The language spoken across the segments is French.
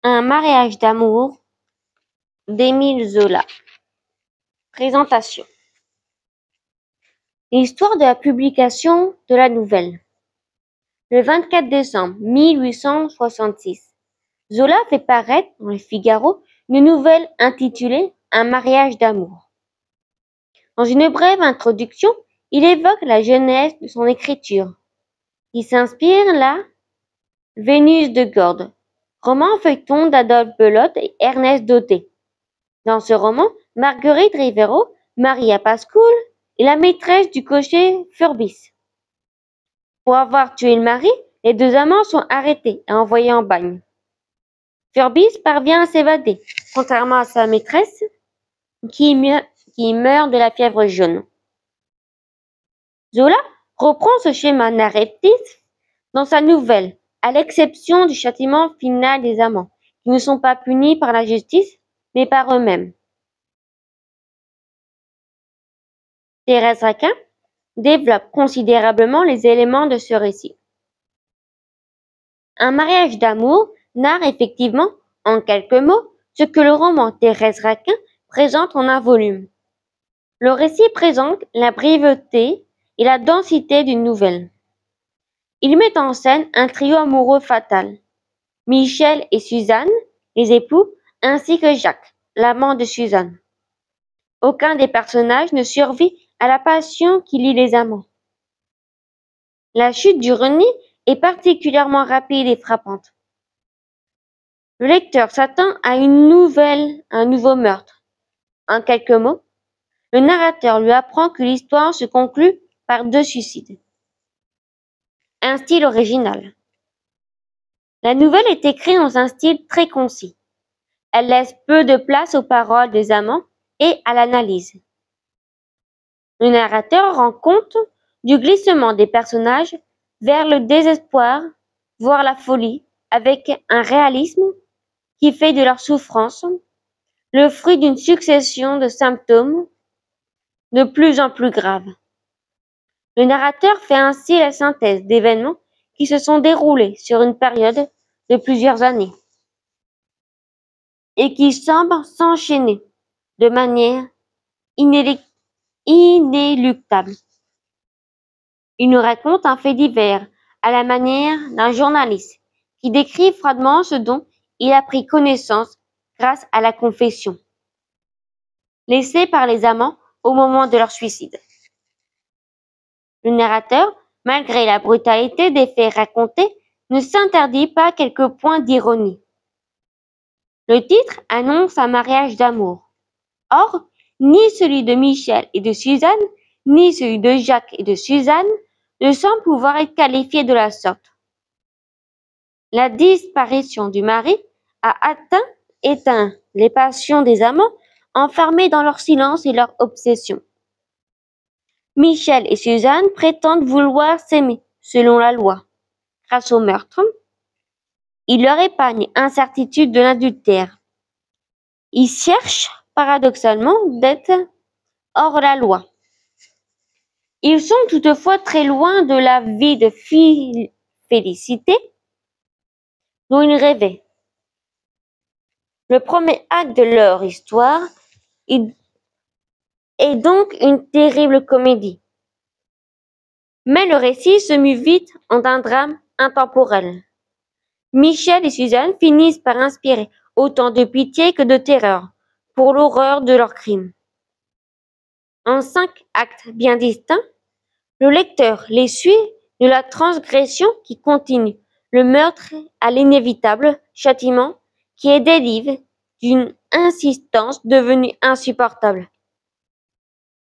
Un mariage d'amour d'Émile Zola. Présentation. L'histoire de la publication de la nouvelle. Le 24 décembre 1866, Zola fait paraître dans le Figaro une nouvelle intitulée Un mariage d'amour. Dans une brève introduction, il évoque la jeunesse de son écriture, qui s'inspire la Vénus de Gorde, roman feuilleton d'Adolphe Belote et Ernest Daudet. Dans ce roman, Marguerite Rivero, Maria Pascoul, est la maîtresse du cocher Furbis. Pour avoir tué le mari, les deux amants sont arrêtés et envoyés en bagne. Furbis parvient à s'évader, contrairement à sa maîtresse, qui meurt de la fièvre jaune. Zola reprend ce schéma narratif dans sa nouvelle, à l'exception du châtiment final des amants, qui ne sont pas punis par la justice, mais par eux-mêmes. Thérèse Raquin développe considérablement les éléments de ce récit. Un mariage d'amour narre effectivement, en quelques mots, ce que le roman Thérèse Raquin présente en un volume. Le récit présente la brièveté et la densité d'une nouvelle. Il met en scène un trio amoureux fatal, Michel et Suzanne, les époux, ainsi que Jacques, l'amant de Suzanne. Aucun des personnages ne survit à la passion qui lie les amants. La chute du Reni est particulièrement rapide et frappante. Le lecteur s'attend à un nouveau meurtre. En quelques mots, le narrateur lui apprend que l'histoire se conclut par 2 suicides. Un style original. La nouvelle est écrite dans un style très concis. Elle laisse peu de place aux paroles des amants et à l'analyse. Le narrateur rend compte du glissement des personnages vers le désespoir, voire la folie, avec un réalisme qui fait de leur souffrance le fruit d'une succession de symptômes de plus en plus graves. Le narrateur fait ainsi la synthèse d'événements qui se sont déroulés sur une période de plusieurs années et qui semblent s'enchaîner de manière inéluctable. Il nous raconte un fait divers à la manière d'un journaliste qui décrit froidement ce dont il a pris connaissance grâce à la confession laissée par les amants au moment de leur suicide. Le narrateur, malgré la brutalité des faits racontés, ne s'interdit pas quelques points d'ironie. Le titre annonce un mariage d'amour. Or, ni celui de Michel et de Suzanne, ni celui de Jacques et de Suzanne ne semblent pouvoir être qualifiés de la sorte. La disparition du mari a éteint les passions des amants enfermés dans leur silence et leur obsession. Michel et Suzanne prétendent vouloir s'aimer selon la loi. Grâce au meurtre, ils leur épargnent l'incertitude de l'adultère. Ils cherchent paradoxalement d'être hors la loi. Ils sont toutefois très loin de la vie de félicité dont ils rêvaient. Le premier acte de leur histoire est donc une terrible comédie. Mais le récit se mue vite en un drame intemporel. Michel et Suzanne finissent par inspirer autant de pitié que de terreur pour l'horreur de leur crime. En 5 actes bien distincts, le lecteur les suit de la transgression qui continue, le meurtre à l'inévitable châtiment qui est délivré d'une insistance devenue insupportable.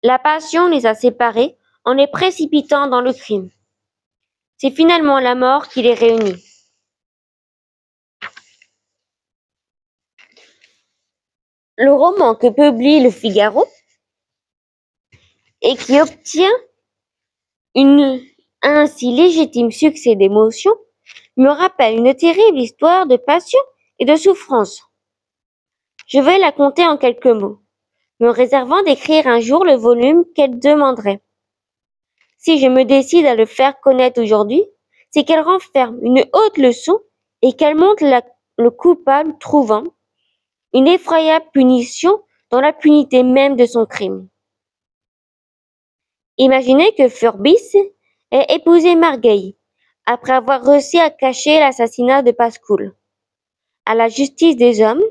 La passion les a séparés en les précipitant dans le crime. C'est finalement la mort qui les réunit. Le roman que publie Le Figaro et qui obtient un si légitime succès d'émotion me rappelle une terrible histoire de passion et de souffrance. Je vais la conter en quelques mots, me réservant d'écrire un jour le volume qu'elle demanderait. Si je me décide à le faire connaître aujourd'hui, c'est qu'elle renferme une haute leçon et qu'elle montre le coupable trouvant une effroyable punition dans l'impunité même de son crime. Imaginez que Furbis ait épousé Margay après avoir réussi à cacher l'assassinat de Pascoul. À la justice des hommes,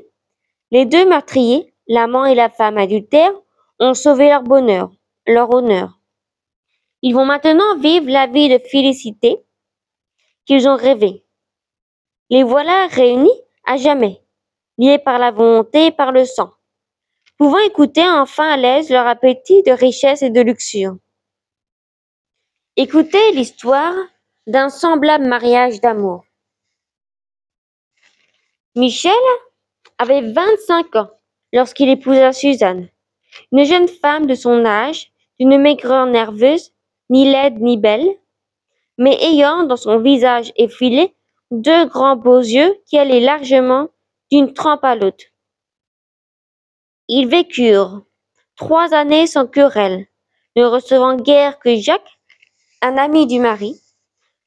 les deux meurtriers, l'amant et la femme adultère, ont sauvé leur bonheur, leur honneur. Ils vont maintenant vivre la vie de félicité qu'ils ont rêvée. Les voilà réunis à jamais, liés par la volonté et par le sang, pouvant écouter enfin à l'aise leur appétit de richesse et de luxure. Écoutez l'histoire d'un semblable mariage d'amour. Michel avait 25 ans lorsqu'il épousa Suzanne, une jeune femme de son âge, d'une maigreur nerveuse, ni laide ni belle, mais ayant dans son visage effilé deux grands beaux yeux qui allaient largement d'une trempe à l'autre. Ils vécurent 3 années sans querelle, ne recevant guère que Jacques, un ami du mari,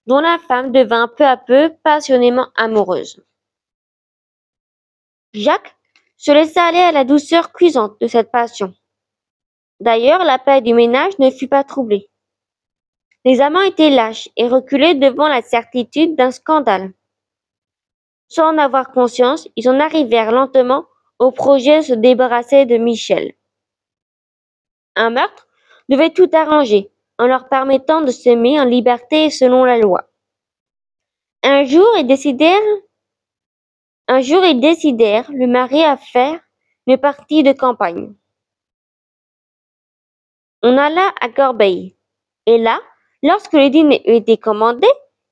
dont la femme devint peu à peu passionnément amoureuse. Jacques se laissa aller à la douceur cuisante de cette passion. D'ailleurs, la paix du ménage ne fut pas troublée. Les amants étaient lâches et reculés devant la certitude d'un scandale. Sans en avoir conscience, ils en arrivèrent lentement au projet de se débarrasser de Michel. Un meurtre devait tout arranger en leur permettant de s'aimer en liberté et selon la loi. Un jour, ils décidèrent, le mari à faire une partie de campagne. On alla à Corbeil, et là, lorsque le dîner eut été commandé,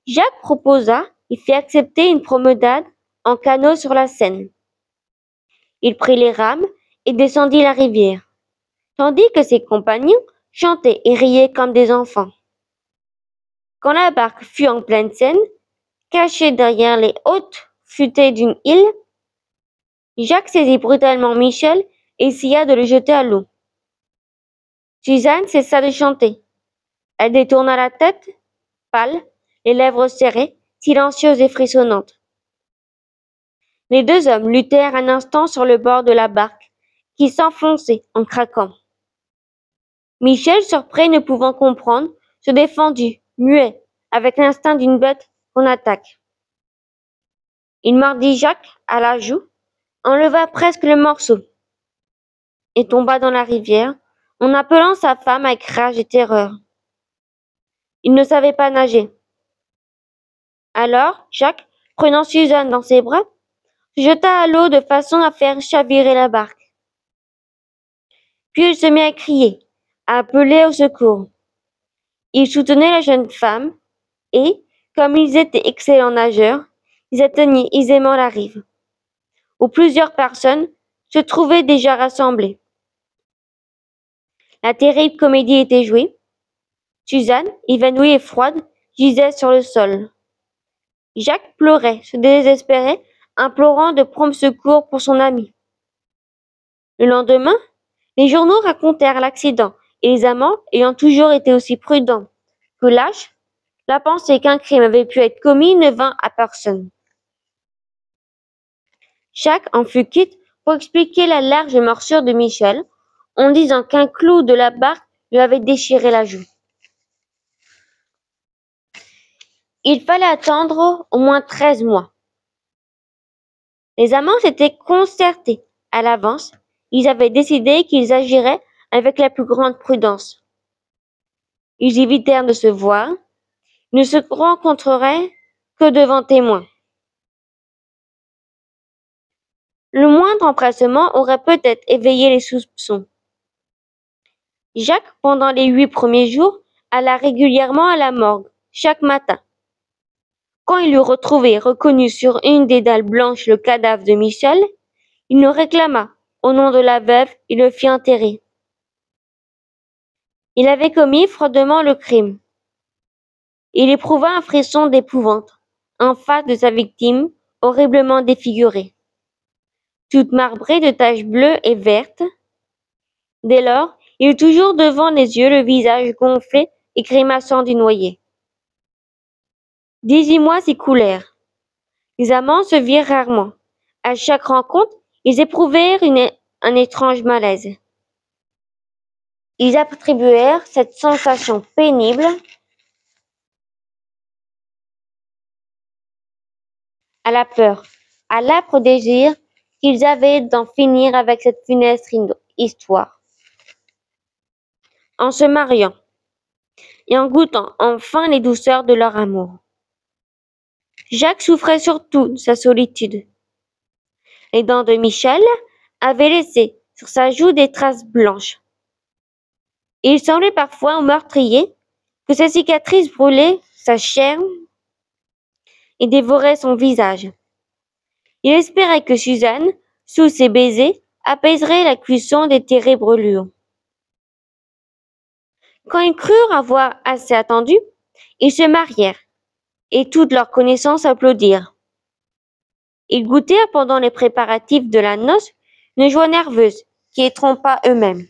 Jacques proposa et fit accepter une promenade en canot sur la Seine. Il prit les rames et descendit la rivière, tandis que ses compagnons chantaient et riaient comme des enfants. Quand la barque fut en pleine Seine, cachée derrière les hautes futaies d'une île, Jacques saisit brutalement Michel et essaya de le jeter à l'eau. Suzanne cessa de chanter. Elle détourna la tête, pâle, les lèvres serrées, silencieuse et frissonnante. Les deux hommes luttèrent un instant sur le bord de la barque, qui s'enfonçait en craquant. Michel, surpris, ne pouvant comprendre, se défendit, muet, avec l'instinct d'une bête qu'on attaque. Il mordit Jacques à la joue, enleva presque le morceau, et tomba dans la rivière, en appelant sa femme avec rage et terreur. Il ne savait pas nager. Alors, Jacques, prenant Suzanne dans ses bras, se jeta à l'eau de façon à faire chavirer la barque. Puis il se mit à crier, à appeler au secours. Il soutenait la jeune femme et, comme ils étaient excellents nageurs, ils atteignaient aisément la rive, où plusieurs personnes se trouvaient déjà rassemblées. La terrible comédie était jouée. Suzanne, évanouie et froide, gisait sur le sol. Jacques pleurait, se désespérait, implorant de prompt secours pour son ami. Le lendemain, les journaux racontèrent l'accident et les amants, ayant toujours été aussi prudents que lâches, la pensée qu'un crime avait pu être commis ne vint à personne. Jacques en fut quitte pour expliquer la large morsure de Michel, en disant qu'un clou de la barque lui avait déchiré la joue. Il fallait attendre au moins 13 mois. Les amants s'étaient concertés à l'avance. Ils avaient décidé qu'ils agiraient avec la plus grande prudence. Ils évitèrent de se voir, ne se rencontreraient que devant témoins. Le moindre empressement aurait peut-être éveillé les soupçons. Jacques, pendant les 8 premiers jours, alla régulièrement à la morgue, chaque matin. Quand il eut retrouvé et reconnu sur une des dalles blanches le cadavre de Michel, il le réclama au nom de la veuve et le fit enterrer. Il avait commis froidement le crime. Il éprouva un frisson d'épouvante en face de sa victime horriblement défigurée, toute marbrée de taches bleues et vertes. Dès lors, il eut toujours devant les yeux le visage gonflé et grimaçant du noyé. 18 mois s'écoulèrent. Les amants se virent rarement, À chaque rencontre, ils éprouvèrent un étrange malaise. Ils attribuèrent cette sensation pénible à la peur, à l'âpre désir qu'ils avaient d'en finir avec cette funeste histoire. En se mariant et en goûtant enfin les douceurs de leur amour. Jacques souffrait surtout de sa solitude. Les dents de Michel avaient laissé sur sa joue des traces blanches. Et il semblait parfois au meurtrier que ces cicatrices brûlaient sa chair et dévoraient son visage. Il espérait que Suzanne, sous ses baisers, apaiserait la cuisson des terribles brûlures. Quand ils crurent avoir assez attendu, ils se marièrent, et toutes leurs connaissances applaudirent. Ils goûtèrent pendant les préparatifs de la noce une joie nerveuse qui les trompa eux-mêmes.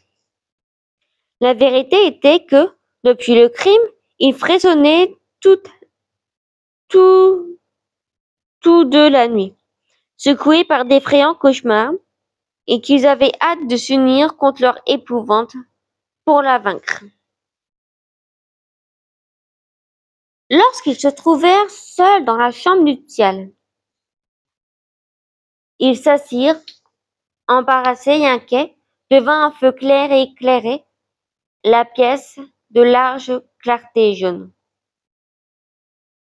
La vérité était que, depuis le crime, ils frissonnaient tous deux la nuit, secoués par d'effrayants cauchemars, et qu'ils avaient hâte de s'unir contre leur épouvante pour la vaincre. Lorsqu'ils se trouvèrent seuls dans la chambre nuptiale, ils s'assirent, embarrassés et inquiets, devant un feu clair et éclairé la pièce de large clarté jaune.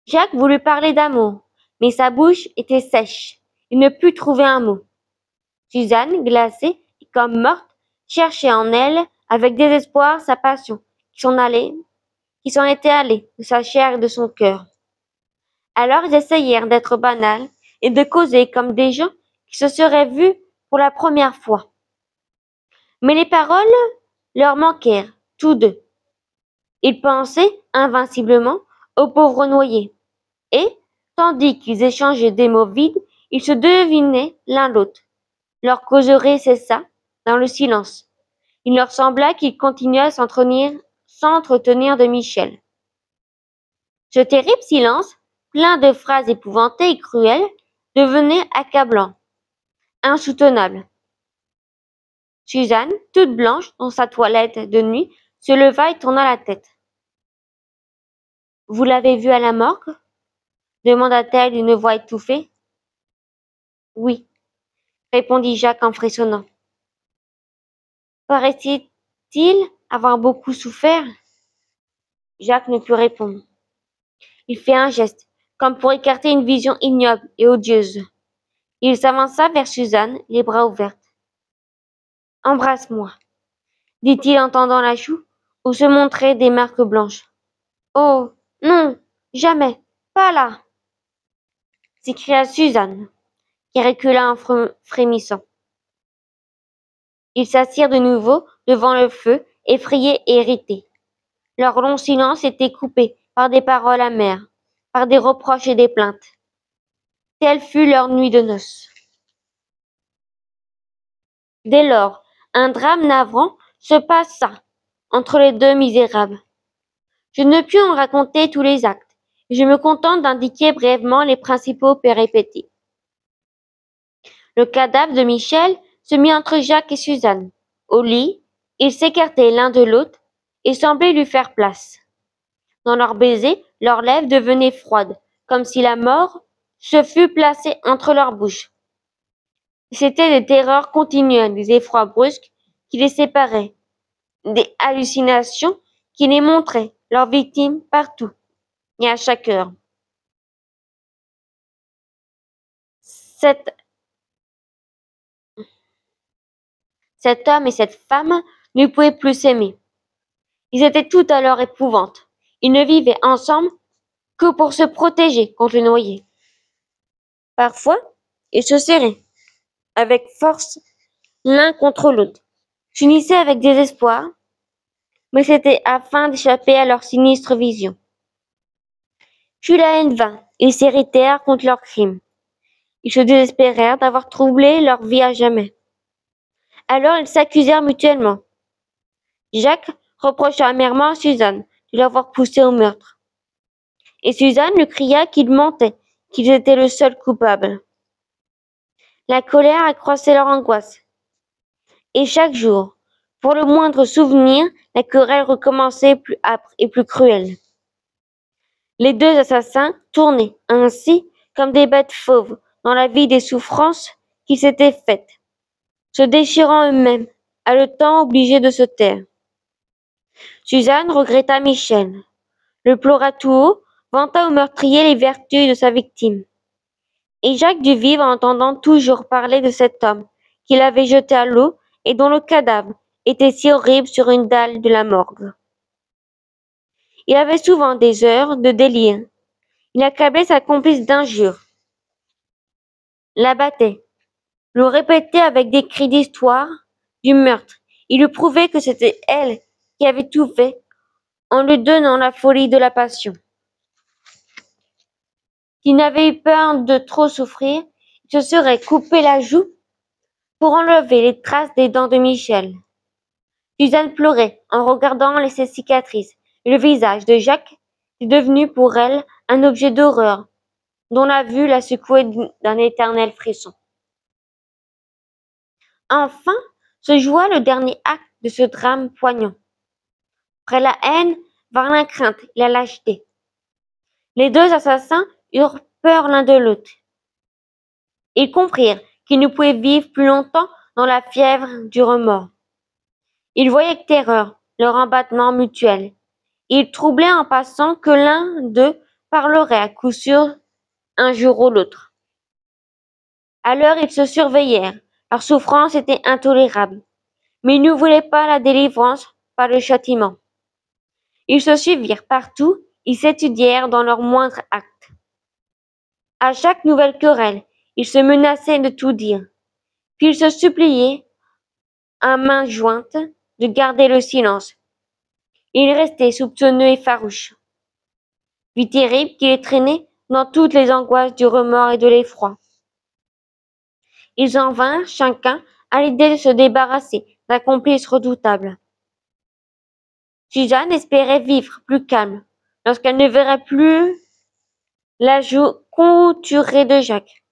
Jacques voulut parler d'amour, mais sa bouche était sèche. Il ne put trouver un mot. Suzanne, glacée et comme morte, cherchait en elle, avec désespoir, sa passion, qui s'en était allée de sa chair et de son cœur. Alors ils essayèrent d'être banals et de causer comme des gens qui se seraient vus pour la première fois. Mais les paroles leur manquèrent, tous deux. Ils pensaient invinciblement au pauvre noyé, et, tandis qu'ils échangeaient des mots vides, ils se devinaient l'un l'autre. Leur causerie cessa dans le silence. Il leur sembla qu'ils continuaient à s'entretenir de Michel. Ce terrible silence, plein de phrases épouvantées et cruelles, devenait accablant, insoutenable. Suzanne, toute blanche dans sa toilette de nuit, se leva et tourna la tête. « Vous l'avez vu à la morgue ?» demanda-t-elle d'une voix étouffée. « Oui, » répondit Jacques en frissonnant. « Paraissait-il avoir beaucoup souffert ?» Jacques ne put répondre. Il fit un geste, comme pour écarter une vision ignoble et odieuse. Il s'avança vers Suzanne, les bras ouverts. « Embrasse-moi, » dit-il en tendant la joue où se montraient des marques blanches. « Oh, non, jamais, pas là !» s'écria Suzanne, qui recula en frémissant. Ils s'assirent de nouveau devant le feu, effrayés et irrités. Leur long silence était coupé par des paroles amères, par des reproches et des plaintes. Telle fut leur nuit de noces. Dès lors, un drame navrant se passa entre les deux misérables. Je ne puis en raconter tous les actes, et je me contente d'indiquer brièvement les principaux péripéties. Le cadavre de Michel se mit entre Jacques et Suzanne. Au lit, ils s'écartaient l'un de l'autre et semblaient lui faire place. Dans leurs baisers, leurs lèvres devenaient froides, comme si la mort se fût placée entre leurs bouches. C'étaient des terreurs continuelles, des effrois brusques qui les séparaient, des hallucinations qui les montraient, leurs victimes, partout et à chaque heure. Cet homme et cette femme ne pouvaient plus s'aimer. Ils étaient tout à leur épouvante. Ils ne vivaient ensemble que pour se protéger contre le noyé. Parfois, ils se serraient avec force l'un contre l'autre, s'unissaient avec désespoir, mais c'était afin d'échapper à leur sinistre vision. Puis la haine vint, ils s'irritèrent contre leur crime. Ils se désespérèrent d'avoir troublé leur vie à jamais. Alors ils s'accusèrent mutuellement. Jacques reprocha amèrement à Suzanne de l'avoir poussé au meurtre. Et Suzanne lui cria qu'il mentait, qu'ils étaient le seul coupable. La colère accroissait leur angoisse. Et chaque jour, pour le moindre souvenir, la querelle recommençait plus âpre et plus cruelle. Les deux assassins tournaient ainsi comme des bêtes fauves dans la vie des souffrances qui s'étaient faites, se déchirant eux-mêmes, haletant obligés de se taire. Suzanne regretta Michel, le pleura tout haut, vanta au meurtrier les vertus de sa victime. Et Jacques dut vivre en entendant toujours parler de cet homme qu'il avait jeté à l'eau et dont le cadavre était si horrible sur une dalle de la morgue. Il avait souvent des heures de délire. Il accablait sa complice d'injures, la battait, le répétait avec des cris d'histoire du meurtre. Il lui prouvait que c'était elle qui avait tout fait en lui donnant la folie de la passion. S'il n'avait eu peur de trop souffrir, il se serait coupé la joue pour enlever les traces des dents de Michel. Suzanne pleurait en regardant ses cicatrices, et le visage de Jacques était devenu pour elle un objet d'horreur, dont la vue la secouait d'un éternel frisson. Enfin se joua le dernier acte de ce drame poignant. Après la haine vint la crainte et la lâcheté. Les deux assassins eurent peur l'un de l'autre. Ils comprirent qu'ils ne pouvaient vivre plus longtemps dans la fièvre du remords. Ils voyaient avec terreur leur embattement mutuel. Ils troublaient en passant que l'un d'eux parlerait à coup sûr un jour ou l'autre. Alors ils se surveillèrent. Leur souffrance était intolérable, mais ils ne voulaient pas la délivrance par le châtiment. Ils se suivirent partout, ils s'étudièrent dans leurs moindres actes. À chaque nouvelle querelle, ils se menaçaient de tout dire, puis ils se suppliaient, à mains jointes, de garder le silence. Ils restaient soupçonneux et farouches. Vie terrible qui les traînait dans toutes les angoisses du remords et de l'effroi. Ils en vinrent chacun à l'idée de se débarrasser d'un complice redoutable. Suzanne espérait vivre plus calme lorsqu'elle ne verrait plus la joue couturée de Jacques.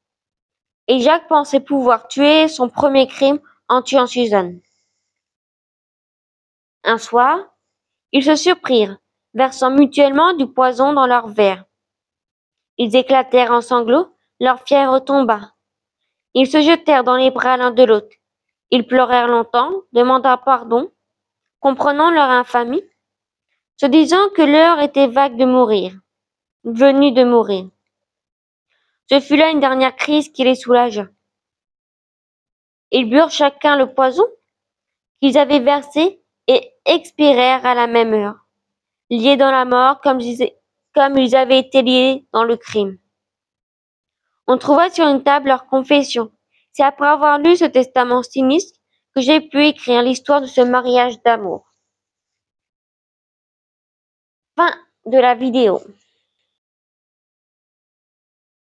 Et Jacques pensait pouvoir tuer son premier crime en tuant Suzanne. Un soir, ils se surprirent, versant mutuellement du poison dans leurs verres. Ils éclatèrent en sanglots, leur fièvre tomba. Ils se jetèrent dans les bras l'un de l'autre. Ils pleurèrent longtemps, demandant pardon, comprenant leur infamie, se disant que l'heure était vague de mourir, venue de mourir. Ce fut là une dernière crise qui les soulagea. Ils burent chacun le poison qu'ils avaient versé et expirèrent à la même heure, liés dans la mort comme ils avaient été liés dans le crime. On trouva sur une table leur confession. C'est après avoir lu ce testament sinistre que j'ai pu écrire l'histoire de ce mariage d'amour. Fin de la vidéo.